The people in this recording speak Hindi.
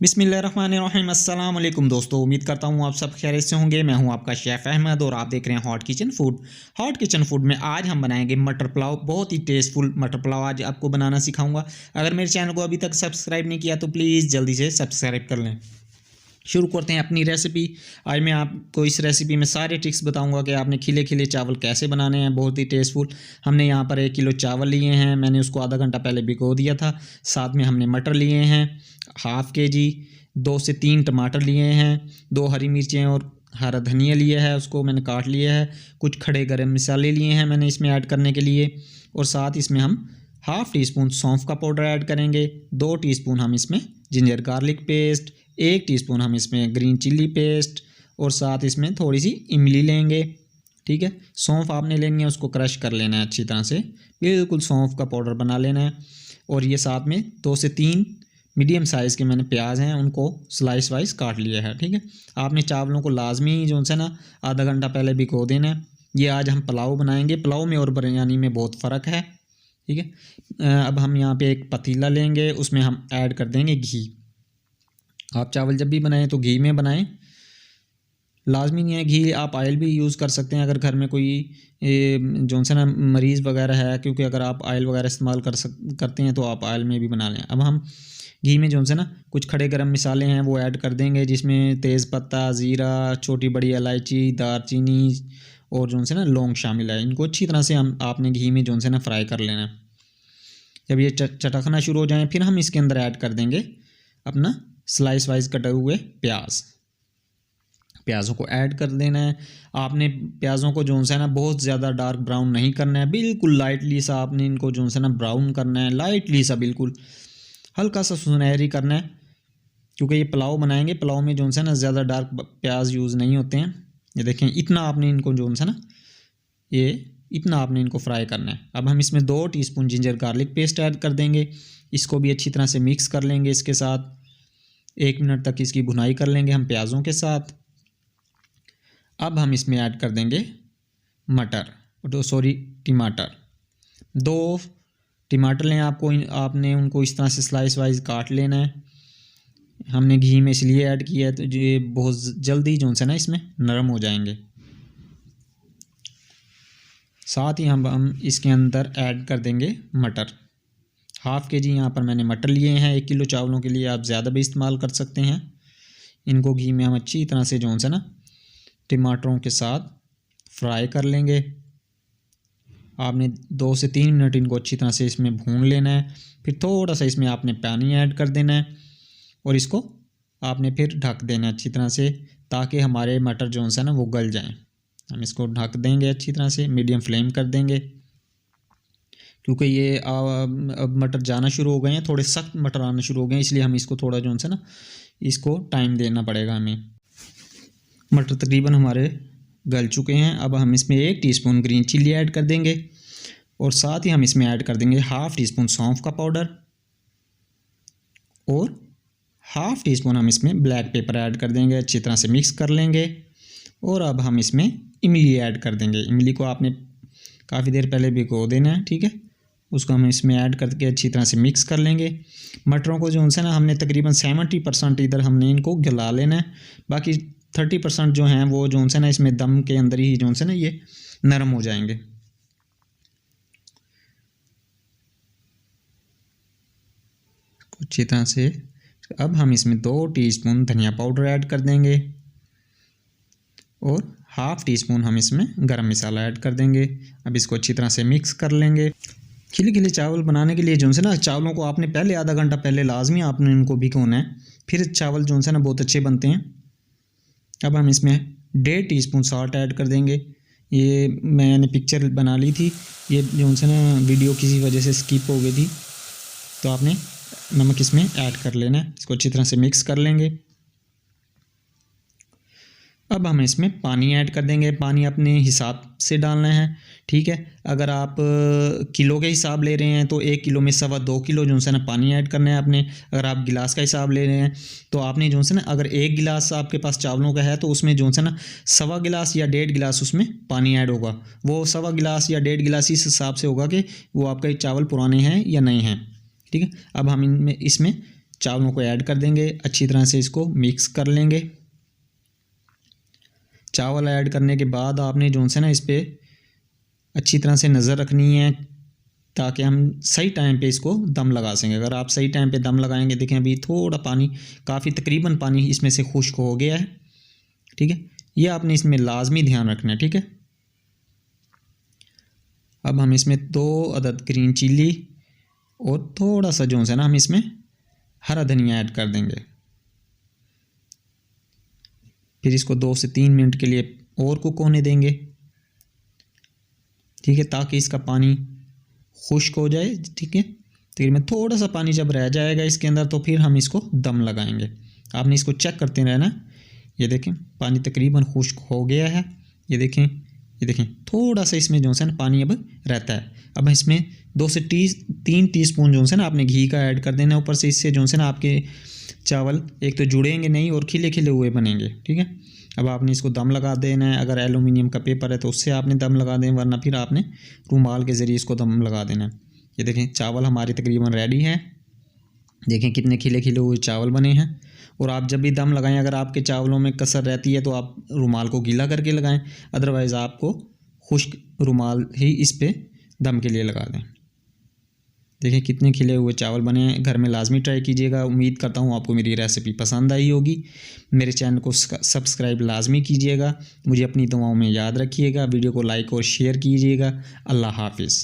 बिस्मिल्लाहिर्रहमानिर्रहीम अस्सलाम वालेकुम दोस्तों, उम्मीद करता हूँ आप सब खैरियत से होंगे। मैं हूँ आपका शेफ़ अहमद और आप देख रहे हैं hot kitchen food. Hot kitchen food में आज हम बनाएंगे मटर पुलाव। बहुत ही टेस्टफुल मटर पुलाव आज आपको बनाना सिखाऊंगा। अगर मेरे चैनल को अभी तक सब्सक्राइब नहीं किया तो प्लीज़ जल्दी से सब्सक्राइब कर लें। शुरू करते हैं अपनी रेसिपी। आज मैं आपको इस रेसिपी में सारे ट्रिक्स बताऊंगा कि आपने खिले खिले चावल कैसे बनाने हैं, बहुत ही टेस्टफुल। हमने यहाँ पर 1 किलो चावल लिए हैं, मैंने उसको आधा घंटा पहले भिगो दिया था। साथ में हमने मटर लिए हैं हाफ़ kg, 2 से 3 टमाटर लिए हैं, 2 हरी मिर्चें और हरा धनिया लिया है, उसको मैंने काट लिया है। कुछ खड़े गरम मसाले लिए हैं मैंने इसमें ऐड करने के लिए, और साथ इसमें हम हाफ़ टी स्पून सौंफ का पाउडर ऐड करेंगे। 2 टीस्पून हम इसमें जिंजर गार्लिक पेस्ट, 1 टीस्पून हम इसमें ग्रीन चिल्ली पेस्ट, और साथ इसमें थोड़ी सी इमली लेंगे। ठीक है, सौंफ आपने लेनी है, उसको क्रश कर लेना है अच्छी तरह से, बिल्कुल सौंफ का पाउडर बना लेना है। और ये साथ में 2 से 3 मीडियम साइज़ के मैंने प्याज हैं, उनको स्लाइस वाइज काट लिया है। ठीक है, आपने चावलों को लाजमी जो है ना आधा घंटा पहले भिगो देना है। ये आज हम पुलाव बनाएंगे, पुलाव में और बिरयानी में बहुत फ़र्क है। ठीक है, अब हम यहाँ पे एक पतीला लेंगे, उसमें हम ऐड कर देंगे घी। आप चावल जब भी बनाएं तो घी में बनाएं, लाजमी नहीं है घी, आप ऑयल भी यूज़ कर सकते हैं अगर घर में कोई जो है ना मरीज़ वगैरह है, क्योंकि अगर आप ऑयल वगैरह इस्तेमाल करते हैं तो आप ऑयल में भी बना लें। अब हम घी में जो है ना कुछ खड़े गरम मसाले हैं वो ऐड कर देंगे, जिसमें तेज़पत्ता, ज़ीरा, छोटी बड़ी इलायची, दालचीनी और जो है ना लौंग शामिल है। इनको अच्छी तरह से आपने घी में जो है ना फ्राई कर लेना है। जब ये चटकना शुरू हो जाए फिर हम इसके अंदर ऐड कर देंगे अपना स्लाइस वाइज कटे हुए प्याज़ों को ऐड कर देना है। आपने प्याज़ों को जो है ना बहुत ज़्यादा डार्क ब्राउन नहीं करना है, बिल्कुल लाइटली सा आपने इनको जो है ना ब्राउन करना है, लाइटली सा, बिल्कुल हल्का सा सुनहरी करना है, क्योंकि ये पुलाव बनाएंगे, पुलाव में जो है ना ज़्यादा डार्क प्याज यूज़ नहीं होते हैं। ये देखें, इतना आपने इनको जो है ना इतना आपने इनको फ्राई करना है। अब हम इसमें 2 teaspoon ginger garlic paste add कर देंगे, इसको भी अच्छी तरह से मिक्स कर लेंगे। इसके साथ 1 मिनट तक इसकी भुनाई कर लेंगे हम प्याज़ों के साथ। अब हम इसमें ऐड कर देंगे टमाटर। 2 टमाटर लें आपने उनको इस तरह से स्लाइस वाइज काट लेना है। हमने घी में इसलिए ऐड किया है तो ये बहुत जल्दी जो है ना इसमें नरम हो जाएंगे। साथ ही हम इसके अंदर ऐड कर देंगे मटर। हाफ़ kg यहाँ पर मैंने मटर लिए हैं, 1 किलो चावलों के लिए, आप ज़्यादा भी इस्तेमाल कर सकते हैं। इनको घी में हम अच्छी तरह से जो है ना टमाटरों के साथ फ्राई कर लेंगे। आपने 2 से 3 मिनट इनको अच्छी तरह से इसमें भून लेना है। फिर थोड़ा सा इसमें आपने पानी ऐड कर देना है और इसको आपने फिर ढक देना है अच्छी तरह से, ताकि हमारे मटर जो है ना वो गल जाएं। हम इसको ढक देंगे अच्छी तरह से, मीडियम फ्लेम कर देंगे, क्योंकि ये अब मटर जाना शुरू हो गए हैं, थोड़े सख्त मटर आना शुरू हो गए हैं, इसलिए हम इसको थोड़ा जो है ना इसको टाइम देना पड़ेगा हमें। मटर तकरीबन हमारे गल चुके हैं। अब हम इसमें 1 टीस्पून ग्रीन चिल्ली ऐड कर देंगे, और साथ ही हम इसमें ऐड कर देंगे हाफ़ टी स्पून सौंफ का पाउडर, और हाफ़ टी स्पून हम इसमें ब्लैक पेपर ऐड कर देंगे। अच्छी तरह से मिक्स कर लेंगे। और अब हम इसमें इमली ऐड कर देंगे। इमली को आपने काफ़ी देर पहले भिगो देना है। ठीक है, उसको हम इसमें ऐड करके अच्छी तरह से मिक्स कर लेंगे। मटरों को जो है ना हमने तकरीबन 70% इधर हमने इनको गला लेना है, बाकी 30% जो हैं वो जो है ना इसमें दम के अंदर ही जो है ना ये नरम हो जाएंगे। अच्छी तरह से अब हम इसमें 2 टीस्पून धनिया पाउडर ऐड कर देंगे, और हाफ़ टी स्पून हम इसमें गरम मसाला ऐड कर देंगे। अब इसको अच्छी तरह से मिक्स कर लेंगे। खिले खिले चावल बनाने के लिए जो है ना चावलों को आपने पहले आधा घंटा पहले लाजमी आपने इनको भिगोना है, फिर चावल जो है ना बहुत अच्छे बनते हैं। अब हम इसमें 1.5 टीस्पून सॉल्ट ऐड कर देंगे। ये मैंने पिक्चर बना ली थी, ये जो है ना वीडियो किसी वजह से स्किप हो गई थी, तो आपने नमक इसमें ऐड कर लेना है। इसको अच्छी तरह से मिक्स कर लेंगे। अब हम इसमें पानी ऐड कर देंगे। पानी अपने हिसाब से डालना है। ठीक है, अगर आप किलो के हिसाब ले रहे हैं तो 1 किलो में 2.25 किलो जो है ना पानी ऐड करना है आपने। अगर आप गिलास का हिसाब ले रहे हैं तो आपने जो है ना अगर 1 गिलास आपके पास चावलों का है तो उसमें जो है ना 1.25 गिलास या 1.5 गिलास उसमें पानी ऐड होगा। वो 1.25 गिलास या 1.5 गिलास इस हिसाब से होगा कि वो आपके चावल पुराने हैं या नहीं हैं। ठीक है, अब हम इसमें चावलों को ऐड कर देंगे, अच्छी तरह से इसको मिक्स कर लेंगे। चावल ऐड करने के बाद आपने जो है ना इस पर अच्छी तरह से नज़र रखनी है ताकि हम सही टाइम पे इसको दम लगा सकें। अगर आप सही टाइम पे दम लगाएंगे, देखें अभी थोड़ा पानी, काफ़ी तकरीबन पानी इसमें से खुश्क हो गया है, ठीक है। ये आपने इसमें लाजमी ध्यान रखना है, ठीक है। अब हम इसमें 2 अदद ग्रीन चिल्ली और थोड़ा सा जो है ना हम इसमें हरा धनिया ऐड कर देंगे। फिर इसको 2 से 3 मिनट के लिए और कुक होने देंगे, ठीक है, ताकि इसका पानी खुश्क हो जाए, ठीक है। तकरीबन थोड़ा सा पानी जब रह जाएगा इसके अंदर तो फिर हम इसको दम लगाएंगे। आपने इसको चेक करते रहना। ये देखें पानी तकरीबन खुश्क हो गया है। ये देखें थोड़ा सा इसमें जो है ना पानी अब रहता है। अब इसमें 2 से 3 टीस्पून जो है ना आपने घी का ऐड कर देना है ऊपर से। इससे जो है ना आपके चावल एक तो जुड़ेंगे नहीं और खिले खिले हुए बनेंगे, ठीक है। अब आपने इसको दम लगा देना है। अगर एलुमिनियम का पेपर है तो उससे आपने दम लगा दें, वरना फिर आपने रुमाल के ज़रिए इसको दम लगा देना है। ये देखें चावल हमारे तकरीबन रेडी हैं। देखें कितने खिले खिले हुए चावल बने हैं। और आप जब भी दम लगाएं, अगर आपके चावलों में कसर रहती है तो आप रुमाल को गीला करके लगाएं, अदरवाइज़ आपको खुश्क रुमाल ही इस पर दम के लिए लगा दें। देखें कितने खिले हुए चावल बने हैं। घर में लाजमी ट्राई कीजिएगा। उम्मीद करता हूँ आपको मेरी रेसिपी पसंद आई होगी। मेरे चैनल को सब्सक्राइब लाजमी कीजिएगा। मुझे अपनी दुआओं में याद रखिएगा। वीडियो को लाइक और शेयर कीजिएगा। अल्लाह हाफिज़।